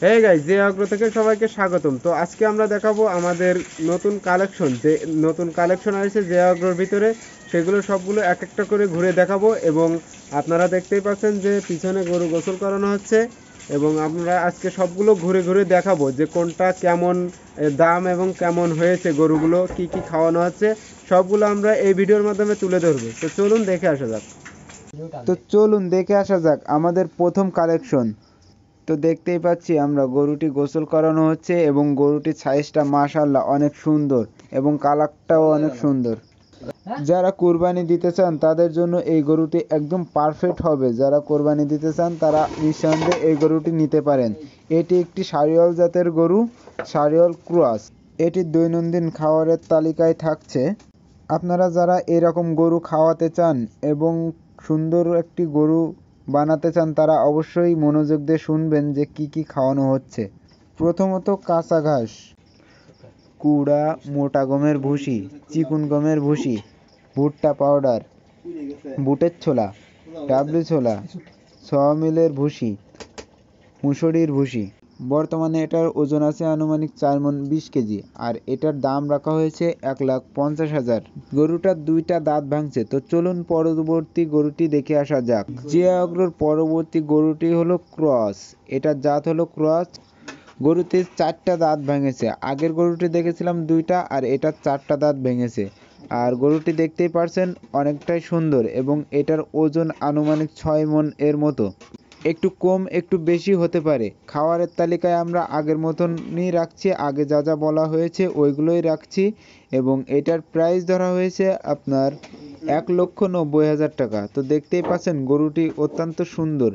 এই গাইস, যে আগ্রহ থেকে সবাইকে স্বাগতম। তো আজকে আমরা দেখাবো আমাদের নতুন কালেকশন, যে নতুন কালেকশন আসছে যে আগ্রহের ভিতরে, সেগুলো সবগুলো এক একটা করে ঘুরে দেখাবো। এবং আপনারা দেখতেই পাচ্ছেন যে পিছনে গরু গোসল করানো হচ্ছে, এবং আমরা আজকে সবগুলো ঘুরে ঘুরে দেখাবো যে কোনটা কেমন দাম এবং কেমন হয়েছে, গরুগুলো কি কি খাওয়ানো হচ্ছে, সবগুলো আমরা এই ভিডিওর মাধ্যমে তুলে ধরবো। তো চলুন দেখে আসা যাক আমাদের প্রথম কালেকশন। তো দেখতেই পাচ্ছি আমরা গরুটি গোসল করানো হচ্ছে, এবং গরুটির সাইজটা মাশাআল্লাহ অনেক সুন্দর, এবং কালারটাও অনেক সুন্দর। যারা কুরবানি দিতে চান তাদের জন্য এই গরুটি একদম পারফেক্ট হবে। যারা কোরবানি দিতে চান তারা নিঃসন্দেহে এই গরুটি নিতে পারেন। এটি একটি সারিয়াল জাতের গরু, সারিয়াল ক্রস। এটি দৈনন্দিন খাবারের তালিকায় থাকছে। আপনারা যারা এরকম গরু খাওয়াতে চান এবং সুন্দর একটি গরু বানাতে চান, তারা অবশ্যই মনোযোগ দিয়ে শুনবেন যে কি কি খাওয়ানো হচ্ছে। প্রথমত কাঁচা ঘাস, কুড়া, মোটা গমের ভুসি, চিকুন গমের ভুসি, ভুট্টা পাউডার, বুটের ছোলা, ডাবলি ছোলা, সয়াবিনের ভুসি, মুসুরির ভুসি। বর্তমানে এটার ওজন আছে আনুমানিক 4 মণ 20 কেজি, আর এটার দাম রাখা হয়েছে 1,50,000। গরুটার 2টা দাঁত ভাঙছে। তো চলুন পরবর্তী গরুটি দেখে আসা যাক। যে আগ্রোর পরবর্তী গরুটি হলো ক্রস। এটার জাত হলো ক্রস। গরুটির 4টা দাঁত ভেঙেছে। আগের গরুটি দেখেছিলাম 2টা, আর এটার 4টা দাঁত ভেঙেছে। আর গরুটি দেখতেই পারছেন অনেকটাই সুন্দর, এবং এটার ওজন আনুমানিক 6 মণ এর মতো। একটু কম একটু বেশি হতে পারে। খাওয়ারের তালিকায় আমরা আগের মতনই রাখছি, আগে যা যা বলা হয়েছে ওইগুলোই রাখছি। এবং এটার প্রাইস ধরা হয়েছে আপনার 1,90,000 টাকা। তো দেখতেই পাচ্ছেন গরুটি অত্যন্ত সুন্দর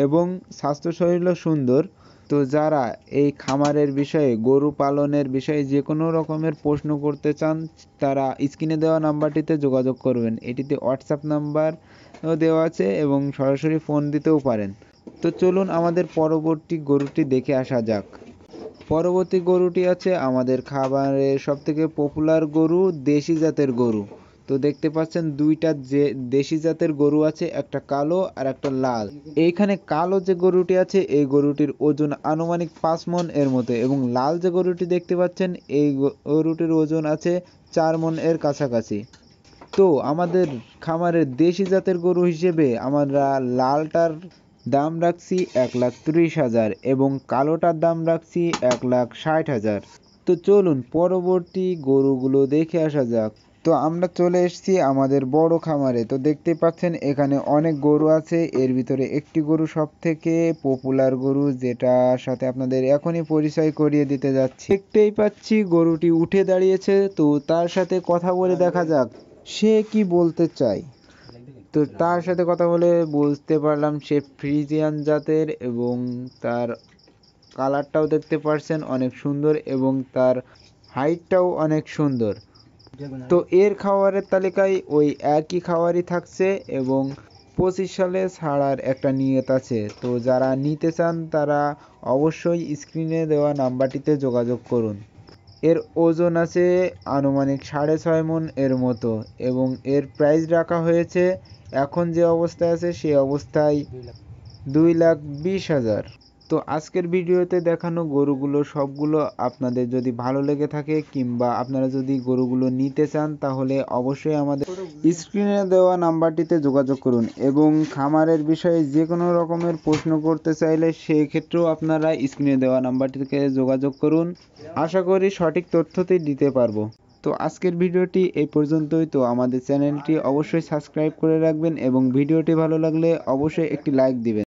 এবং স্বাস্থ্য শরীরও সুন্দর। তো যারা এই খামারের বিষয়ে, গরু পালনের বিষয়ে যে কোনো রকমের প্রশ্ন করতে চান, তারা স্ক্রিনে দেওয়া নাম্বারটিতে যোগাযোগ করবেন। এটিতে হোয়াটসঅ্যাপ নাম্বার দেওয়া আছে, এবং সরাসরি ফোন দিতেও পারেন। তো চলুন আমাদের পরবর্তী গরুটি দেখে আসা যাক। পরবর্তী গরুটি আছে আমাদের খাবারের সবথেকে পপুলার গরু, দেশি জাতের গরু। তো দেখতে পাচ্ছেন 2টা যে দেশি জাতের গরু আছে, একটা কালো আর একটা লাল। এইখানে কালো যে গরুটি আছে এই গরুটির ওজন আনুমানিক 5 মণ এর মতো, এবং লাল যে গরুটি দেখতে পাচ্ছেন এই গরুটির ওজন আছে 4 মণ এর কাছাকাছি। তো আমাদের খামারের দেশি জাতের গরু হিসেবে আমরা লালটার দাম রাখছি 1,30,000, এবং কালোটার দাম রাখছি 1,60,000। তো চলুন পরবর্তী গরুগুলো দেখে আসা যাক। তো আমরা চলে এসেছি আমাদের বড় খামারে। তো দেখতে পাচ্ছেন এখানে অনেক গরু আছে। এর ভিতরে একটি গরু সব থেকে পপুলার গরু, যেটার সাথে আপনাদের এখনই পরিচয় করিয়ে দিতে যাচ্ছি। দেখতেই পাচ্ছি গরুটি উঠে দাঁড়িয়েছে। তো তার সাথে কথা বলে দেখা যাক সে কি বলতে চায়। তো তার সাথে কথা বলে বুঝতে পারলাম সে ফ্রিজিয়ান জাতের, এবং তার কালারটাও দেখতে পারছেন অনেক সুন্দর, এবং তার হাইটটাও অনেক সুন্দর। তো এর খাবারের তালিকায় ওই একই খাবারই থাকছে, এবং 25 সালে ছাড়ার একটা নিয়ত আছে। তো যারা নিতে চান তারা অবশ্যই স্ক্রিনে দেওয়া নাম্বারটিতে যোগাযোগ করুন। এর ওজন আছে আনুমানিক 6.5 মণ এর মতো, এবং এর প্রাইস রাখা হয়েছে এখন যে অবস্থায় আছে সেই অবস্থায় 2,20,000। তো আজকের ভিডিওতে দেখানো গরুগুলো সবগুলো আপনাদের যদি ভালো লেগে থাকে, কিংবা আপনারা যদি গরুগুলো নিতে চান, তাহলে অবশ্যই আমাদের স্ক্রিনে দেওয়া নাম্বারটিতে যোগাযোগ করুন। এবং খামারের বিষয়ে যে কোনো রকমের প্রশ্ন করতে চাইলে সেই ক্ষেত্রেও আপনারা স্ক্রিনে দেওয়া নাম্বারটিতে যোগাযোগ করুন। আশা করি সঠিক তথ্যটি দিতে পারবো। তো আজকের ভিডিওটি এই পর্যন্তই। তো আমাদের চ্যানেলটি অবশ্যই সাবস্ক্রাইব করে রাখবেন, এবং ভিডিওটি ভালো লাগলে অবশ্যই একটি লাইক দিবেন।